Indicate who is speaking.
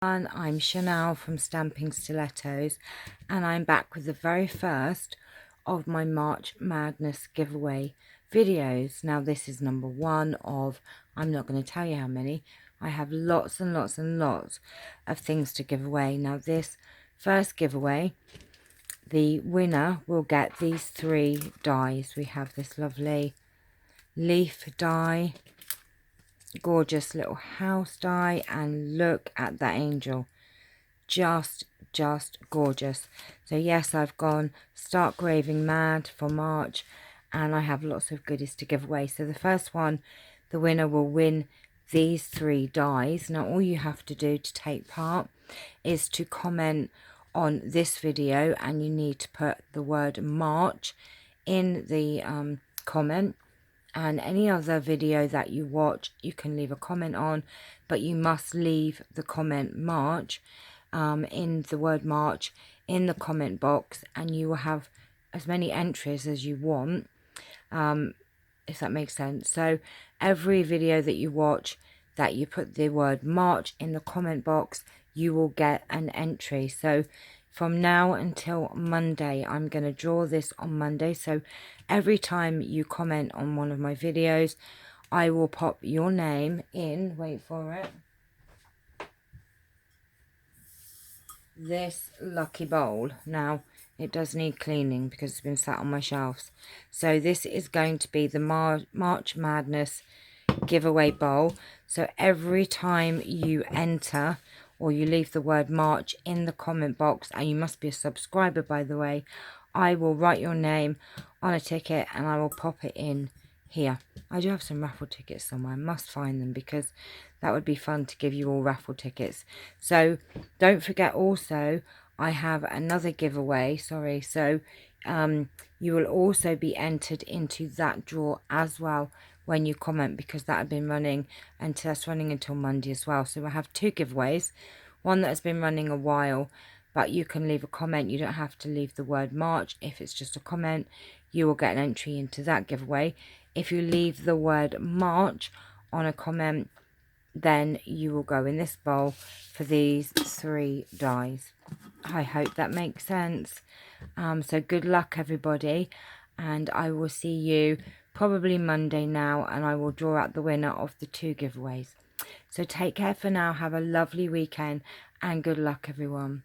Speaker 1: And I'm Chanel from Stamping Stilettos, and I'm back with the very first of my March Madness giveaway videos. Now this is number one of, I'm not going to tell you how many. I have lots and lots and lots of things to give away. Now this first giveaway, the winner will get these 3 dies. We have this lovely leaf die, gorgeous little house die, and look at that angel. Just gorgeous. So yes, I've gone stark raving mad for March, and I have lots of goodies to give away. So the first one, the winner will win these 3 dies. Now all you have to do to take part is to comment on this video, and you need to put the word March in the comment. And any other video that you watch, you can leave a comment on, but you must leave the comment March, in the word March, in the comment box, and you will have as many entries as you want, if that makes sense. So every video that you watch that you put the word March in the comment box, you will get an entry. So from now until Monday, I'm going to draw this on Monday. So every time you comment on one of my videos, I will pop your name in, wait for it, this lucky bowl. Now it does need cleaning because it's been sat on my shelves. So this is going to be the March Madness giveaway bowl. So every time you enter or you leave the word March in the comment box, and you must be a subscriber by the way, I will write your name on a ticket and I will pop it in here. I do have some raffle tickets somewhere. I must find them because that would be fun to give you all raffle tickets. So don't forget also, I have another giveaway, sorry. So you will also be entered into that draw as well when you comment, because that had been running until that's running until Monday as well. So I have 2 giveaways, one that has been running a while, but you can leave a comment. You don't have to leave the word March. If it's just a comment, you will get an entry into that giveaway. If you leave the word March on a comment, then you will go in this bowl for these 3 dies. I hope that makes sense. So good luck everybody, and I will see you probably Monday now, and I will draw out the winner of the 2 giveaways. So take care for now, have a lovely weekend, and good luck everyone.